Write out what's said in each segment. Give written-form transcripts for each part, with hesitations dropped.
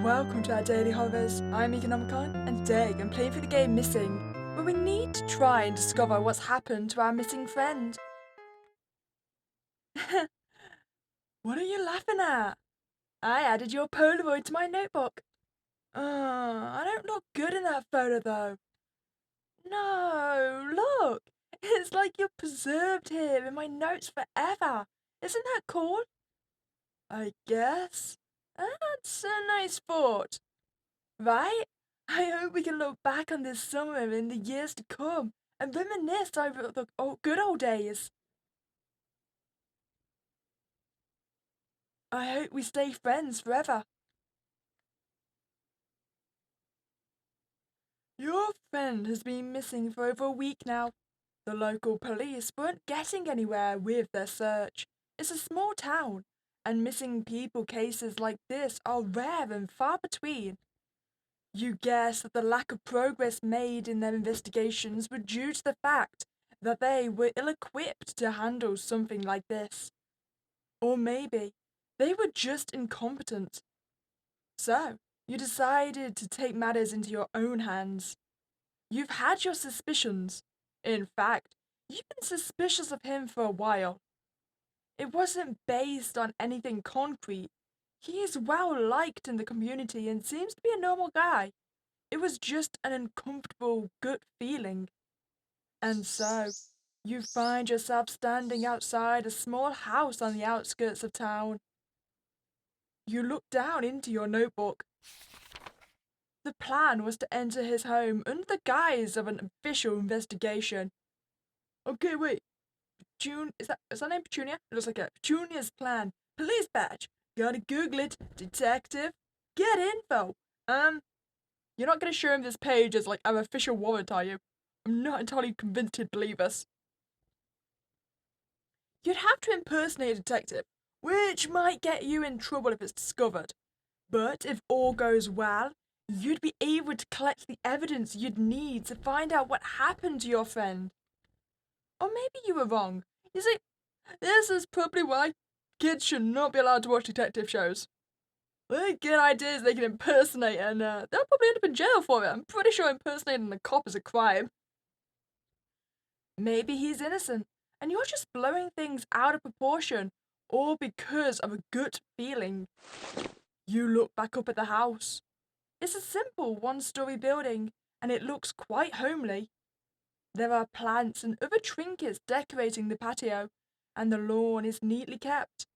Welcome to our daily horrors. I'm Meeka Nomicon, and today I'm playing through the game Missing, where we need to try and discover what's happened to our missing friend. What are you laughing at? I added your Polaroid to my notebook. I don't look good in that photo though. No, look! It's like you're preserved here in my notes forever. Isn't that cool? I guess. That's a nice thought. Right? I hope we can look back on this summer in the years to come and reminisce over the good old days. I hope we stay friends forever. Your friend has been missing for over a week now. The local police weren't getting anywhere with their search. It's a small town, and missing people cases like this are rare and far between. You guess that the lack of progress made in their investigations were due to the fact that they were ill-equipped to handle something like this. Or maybe they were just incompetent. So, you decided to take matters into your own hands. You've had your suspicions. In fact, you've been suspicious of him for a while. It wasn't based on anything concrete. He is well liked in the community and seems to be a normal guy. It was just an uncomfortable gut feeling. And so, you find yourself standing outside a small house on the outskirts of town. You look down into your notebook. The plan was to enter his home under the guise of an official investigation. Okay, wait. Is that name Petunia? It looks like a Petunia's plan. Police badge. Gotta Google it. Detective. Get info. You're not gonna show him this page as like an official warrant, are you? I'm not entirely convinced he'd believe us. You'd have to impersonate a detective, which might get you in trouble if it's discovered. But if all goes well, you'd be able to collect the evidence you'd need to find out what happened to your friend. Or maybe you were wrong. You see, this is probably why kids should not be allowed to watch detective shows. They get ideas they can impersonate and they'll probably end up in jail for it. I'm pretty sure impersonating a cop is a crime. Maybe he's innocent, and you're just blowing things out of proportion, all because of a gut feeling. You look back up at the house. It's a simple one-story building, and it looks quite homely. There are plants and other trinkets decorating the patio, and the lawn is neatly kept.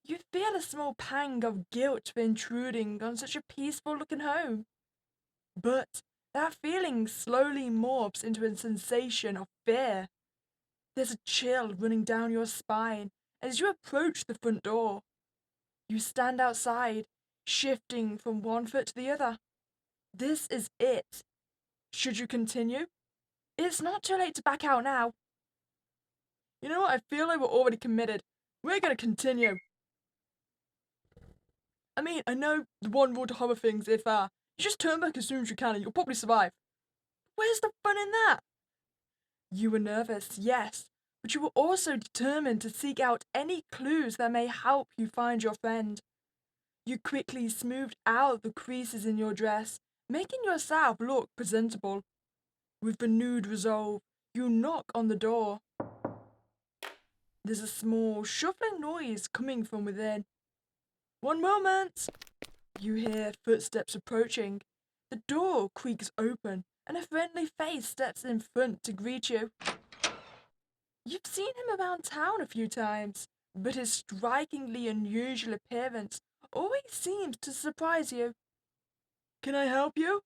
You feel a small pang of guilt for intruding on such a peaceful-looking home. But that feeling slowly morphs into a sensation of fear. There's a chill running down your spine as you approach the front door. You stand outside, shifting from one foot to the other. This is it. Should you continue? It's not too late to back out now. You know what? I feel like we're already committed. We're gonna continue. I mean, I know the one rule to horror things if you just turn back as soon as you can and you'll probably survive. Where's the fun in that? You were nervous, yes, but you were also determined to seek out any clues that may help you find your friend. You quickly smoothed out the creases in your dress, making yourself look presentable. With renewed resolve, you knock on the door. There's a small shuffling noise coming from within. One moment! You hear footsteps approaching. The door creaks open, and a friendly face steps in front to greet you. You've seen him around town a few times, but his strikingly unusual appearance always seems to surprise you. Can I help you?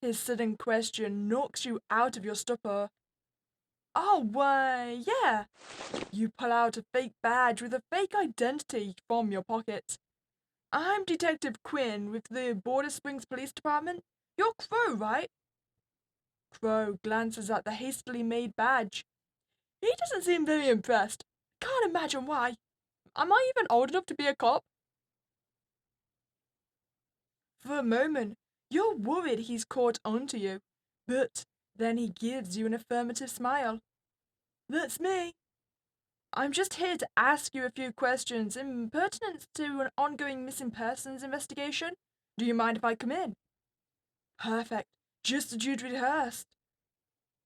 His sudden question knocks you out of your stupor. Oh, why, yeah. You pull out a fake badge with a fake identity from your pocket. I'm Detective Quinn with the Border Springs Police Department. You're Crow, right? Crow glances at the hastily made badge. He doesn't seem very impressed. Can't imagine why. Am I even old enough to be a cop? For a moment, you're worried he's caught on to you, but then he gives you an affirmative smile. That's me. I'm just here to ask you a few questions in pertinence to an ongoing missing persons investigation. Do you mind if I come in? Perfect. Just as you'd rehearsed.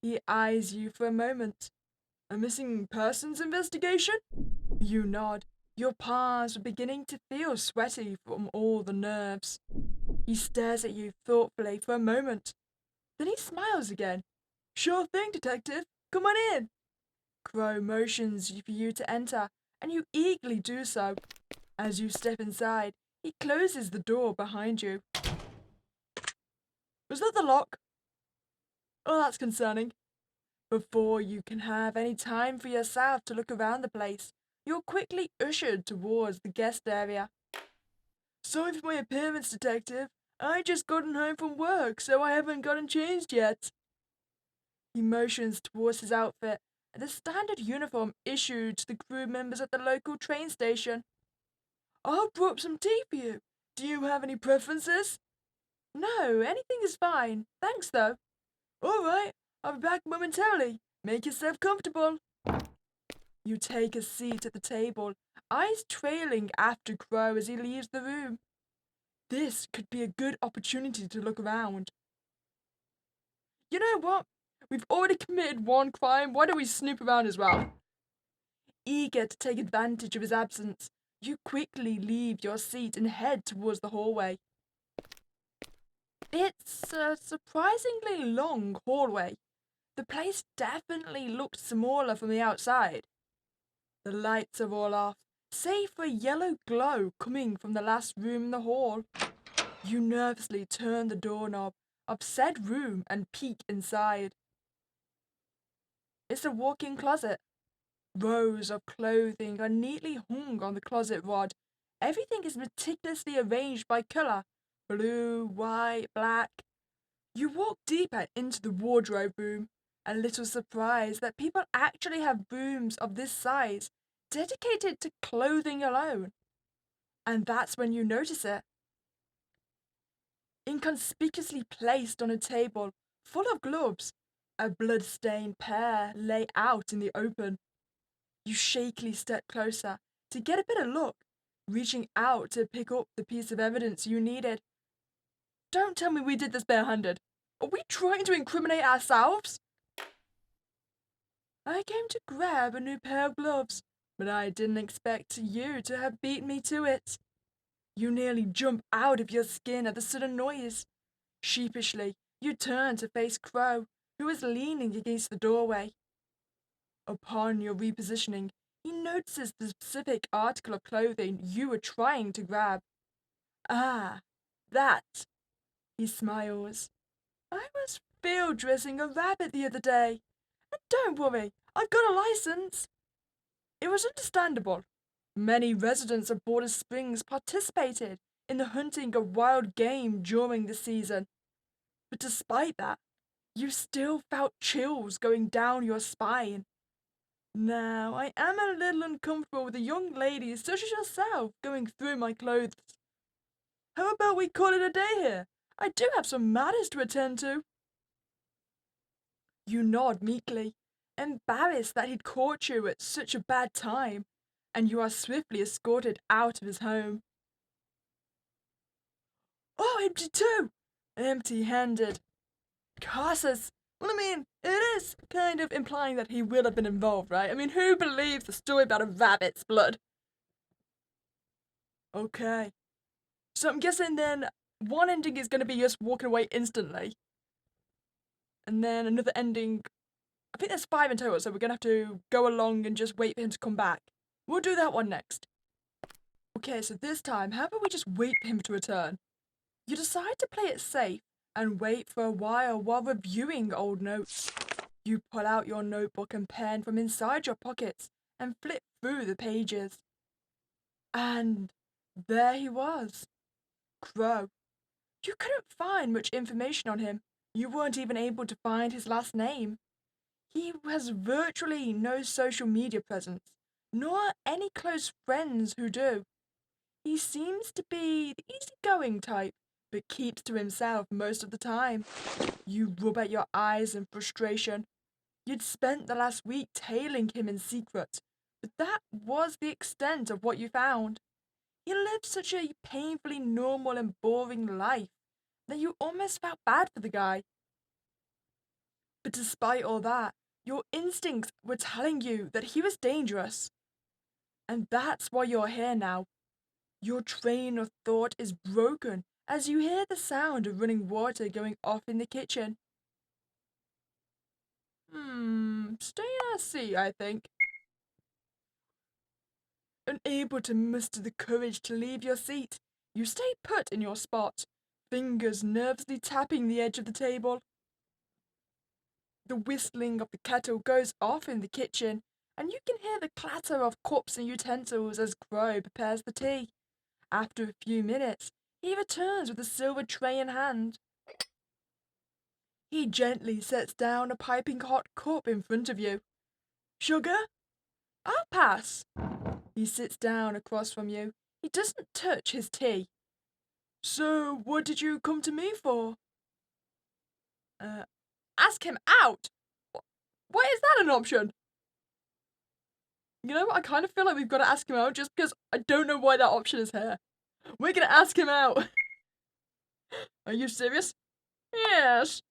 He eyes you for a moment. A missing persons investigation? You nod. Your palms are beginning to feel sweaty from all the nerves. He stares at you thoughtfully for a moment. Then he smiles again. Sure thing, detective. Come on in. Crow motions for you to enter, and you eagerly do so. As you step inside, he closes the door behind you. Was that the lock? Oh, that's concerning. Before you can have any time for yourself to look around the place, you're quickly ushered towards the guest area. Sorry for my appearance, detective. I just gotten home from work, so I haven't gotten changed yet. He motions towards his outfit, the standard uniform issued to the crew members at the local train station. I brought up some tea for you. Do you have any preferences? No, anything is fine. Thanks, though. All right, I'll be back momentarily. Make yourself comfortable. You take a seat at the table, eyes trailing after Crow as he leaves the room. This could be a good opportunity to look around. You know what? We've already committed one crime. Why don't we snoop around as well? Eager to take advantage of his absence, you quickly leave your seat and head towards the hallway. It's a surprisingly long hallway. The place definitely looked smaller from the outside. The lights are all off, save for a yellow glow coming from the last room in the hall. You nervously turn the doorknob of said room and peek inside. It's a walk-in closet. Rows of clothing are neatly hung on the closet rod. Everything is meticulously arranged by color: blue, white, black. You walk deeper into the wardrobe room, a little surprised that people actually have rooms of this size dedicated to clothing alone. And that's when you notice it. Inconspicuously placed on a table full of gloves, a blood-stained pair lay out in the open. You shakily step closer to get a better look, reaching out to pick up the piece of evidence you needed. Don't tell me we did this barehanded. Are we trying to incriminate ourselves? I came to grab a new pair of gloves, but I didn't expect you to have beat me to it. You nearly jump out of your skin at the sudden noise. Sheepishly, you turn to face Crow, who is leaning against the doorway. Upon your repositioning, he notices the specific article of clothing you were trying to grab. Ah, that. He smiles. I was field dressing a rabbit the other day. And don't worry, I've got a license. It was understandable. Many residents of Border Springs participated in the hunting of wild game during the season. But despite that, you still felt chills going down your spine. Now, I am a little uncomfortable with a young lady such as yourself going through my clothes. How about we call it a day here? I do have some matters to attend to. You nod meekly, embarrassed that he'd caught you at such a bad time, and you are swiftly escorted out of his home. Oh, empty too! Empty-handed. Curses! Well, I mean, it is kind of implying that he will have been involved, right? I mean, who believes the story about a rabbit's blood? Okay. So I'm guessing then one ending is going to be just walking away instantly. And then another ending, I think there's 5 in total, so we're going to have to go along and just wait for him to come back. We'll do that one next. Okay, so this time, how about we just wait for him to return? You decide to play it safe and wait for a while reviewing old notes. You pull out your notebook and pen from inside your pockets and flip through the pages. And there he was, Crow. You couldn't find much information on him. You weren't even able to find his last name. He has virtually no social media presence, nor any close friends who do. He seems to be the easygoing type, but keeps to himself most of the time. You rub at your eyes in frustration. You'd spent the last week tailing him in secret, But that was the extent of what you found. He lived such a painfully normal and boring life that you almost felt bad for the guy. But despite all that, your instincts were telling you that he was dangerous. And that's why you're here now. Your train of thought is broken as you hear the sound of running water going off in the kitchen. Stay in our seat, I think. Unable to muster the courage to leave your seat, you stay put in your spot, fingers nervously tapping the edge of the table. The whistling of the kettle goes off in the kitchen, and you can hear the clatter of cups and utensils as Crow prepares the tea. After a few minutes, he returns with a silver tray in hand. He gently sets down a piping hot cup in front of you. Sugar? I'll pass. He sits down across from you. He doesn't touch his tea. So, what did you come to me for? Ask him out! Why is that an option? You know what? I kind of feel like we've got to ask him out just because I don't know why that option is here. We're gonna ask him out. Are you serious? Yes.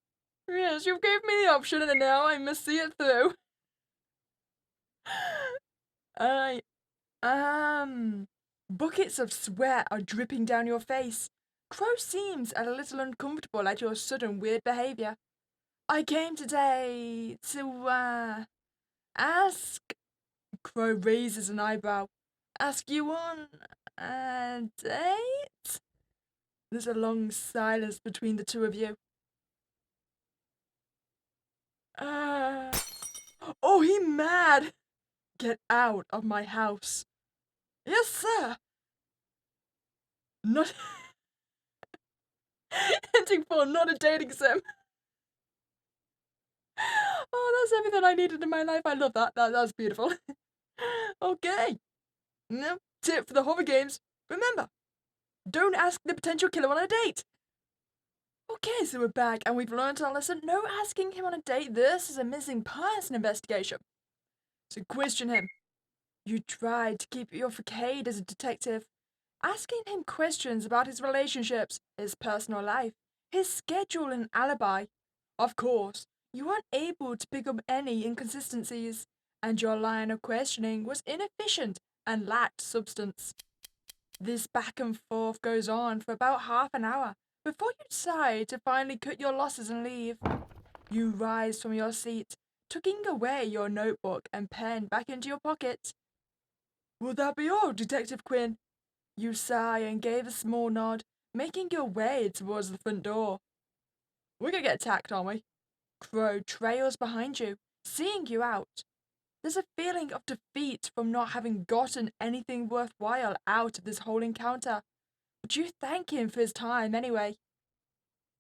Yes, you gave me the option and now I must see it through. I Buckets of sweat are dripping down your face. Crow seems a little uncomfortable at your sudden weird behavior. I came today to, ask. Crow raises an eyebrow. Ask you on a date? There's a long silence between the two of you. Oh, he mad! Get out of my house. Yes, sir. Not hinting for not a dating sim. Oh, that's everything I needed in my life. I love that. That's beautiful. Okay. No tip for the horror games. Remember, don't ask the potential killer on a date. Okay, so we're back and we've learned our lesson. No asking him on a date. This is a missing person investigation. So question him. You tried to keep your facade as a detective, asking him questions about his relationships, his personal life, his schedule and alibi. Of course, you weren't able to pick up any inconsistencies, and your line of questioning was inefficient and lacked substance. This back and forth goes on for about half an hour before you decide to finally cut your losses and leave. You rise from your seat, tucking away your notebook and pen back into your pocket. Will that be all, Detective Quinn? You sigh and gave a small nod, making your way towards the front door. We're gonna get attacked, aren't we? Crow trails behind you, seeing you out. There's a feeling of defeat from not having gotten anything worthwhile out of this whole encounter, but you thank him for his time anyway.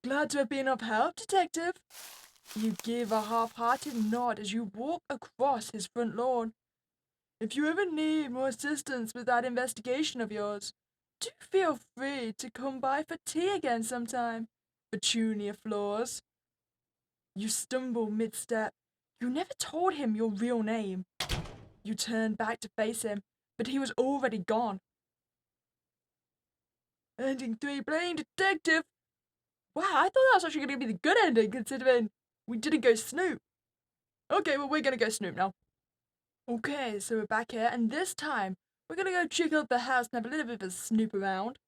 Glad to have been of help, Detective. You give a half-hearted nod as you walk across his front lawn. If you ever need more assistance with that investigation of yours, do feel free to come by for tea again sometime. Petunia Floors. You stumble mid-step. You never told him your real name. You turn back to face him, but he was already gone. Ending 3 playing detective. Wow, I thought that was actually going to be the good ending considering we didn't go Snoop. Okay, well, we're going to go Snoop now. Okay, so we're back here, and this time we're going to go check out the house and have a little bit of a snoop around.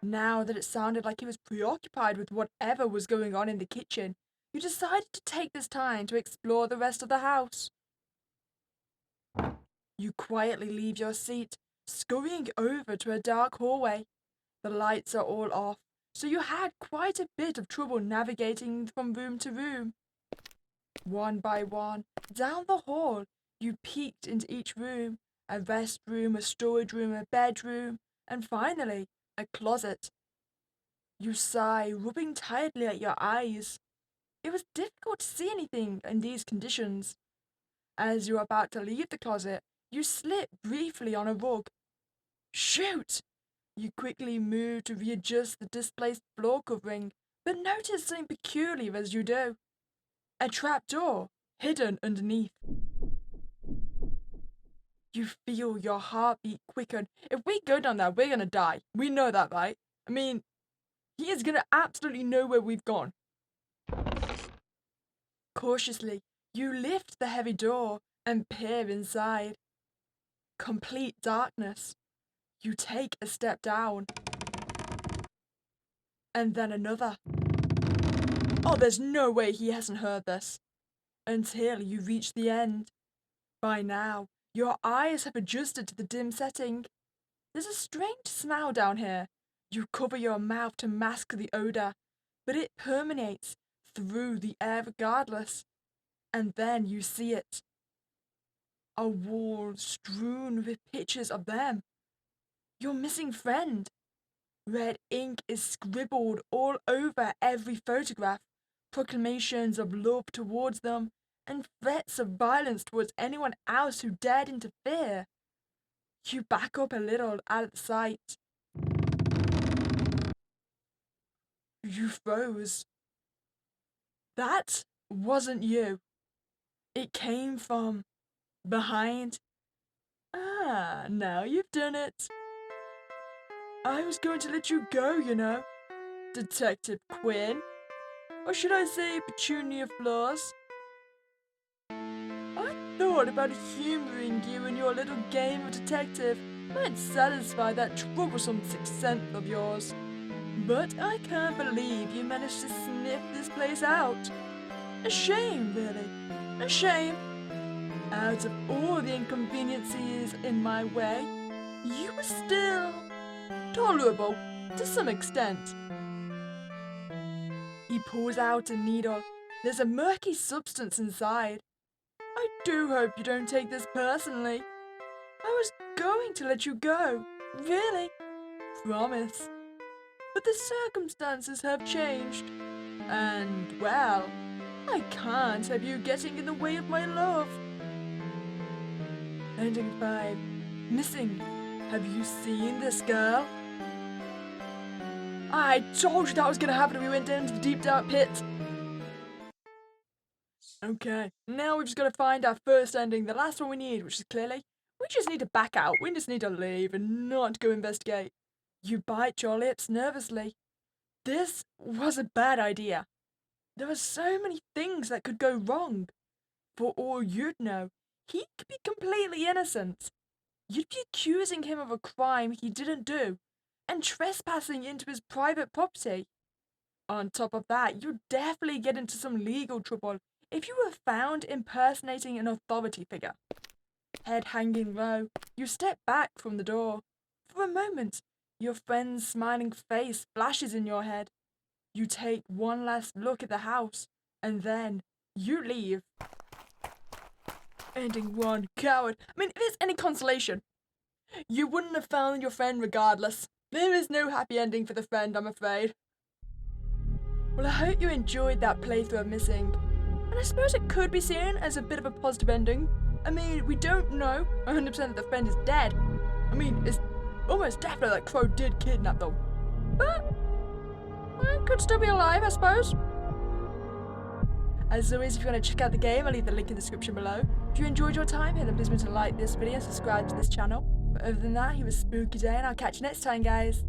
Now that it sounded like he was preoccupied with whatever was going on in the kitchen, you decided to take this time to explore the rest of the house. You quietly leave your seat, scurrying over to a dark hallway. The lights are all off, so you had quite a bit of trouble navigating from room to room. One by one, down the hall, you peeked into each room, a restroom, a storage room, a bedroom, and finally, a closet. You sigh, rubbing tightly at your eyes. It was difficult to see anything in these conditions. As you are about to leave the closet, you slip briefly on a rug. Shoot! You quickly move to readjust the displaced floor covering, but notice something peculiar as you do. A trapdoor hidden underneath. You feel your heartbeat quicken. If we go down there, we're gonna die. We know that, right? I mean, he is gonna absolutely know where we've gone. Cautiously, you lift the heavy door and peer inside. Complete darkness. You take a step down. And then another. Oh, there's no way he hasn't heard this. Until you reach the end. By now, your eyes have adjusted to the dim setting. There's a strange smell down here. You cover your mouth to mask the odor, but it permeates through the air regardless. And then you see it. A wall strewn with pictures of them. Your missing friend. Red ink is scribbled all over every photograph, proclamations of love towards them, and threats of violence towards anyone else who dared interfere. You back up a little out of the sight. You froze. That wasn't you. It came from behind. Ah, now you've done it. I was going to let you go, you know, Detective Quinn. Or should I say Petunia Floss? I thought about humoring you in your little game of detective might satisfy that troublesome sixth sense of yours. But I can't believe you managed to sniff this place out. A shame, really. A shame. Out of all the inconveniences in my way, you were still tolerable to some extent. He pulls out a needle. There's a murky substance inside. I do hope you don't take this personally. I was going to let you go. Really. Promise. But the circumstances have changed. And, well, I can't have you getting in the way of my love. Ending 5. Missing. Have you seen this girl? I told you that was gonna happen if we went down to the deep dark pit. Okay, now we've just got to find our first ending, the last one we need, which is clearly, we just need to back out. We just need to leave and not go investigate. You bite your lips nervously. This was a bad idea. There were so many things that could go wrong. For all you'd know, he could be completely innocent. You'd be accusing him of a crime he didn't do and trespassing into his private property. On top of that, you'd definitely get into some legal trouble if you were found impersonating an authority figure. Head hanging low, you step back from the door. For a moment, your friend's smiling face flashes in your head. You take one last look at the house, and then you leave. Ending 1, coward. I mean, if it's any consolation, you wouldn't have found your friend regardless. There is no happy ending for the friend, I'm afraid. Well, I hope you enjoyed that playthrough of Missing. And I suppose it could be seen as a bit of a positive ending. I mean, we don't know 100% that the friend is dead. I mean, it's almost definitely that Crow did kidnap them. But, well, could still be alive, I suppose. As always, if you want to check out the game, I'll leave the link in the description below. If you enjoyed your time here, then please remember to like this video and subscribe to this channel. But other than that, it was a spooky day, and I'll catch you next time, guys.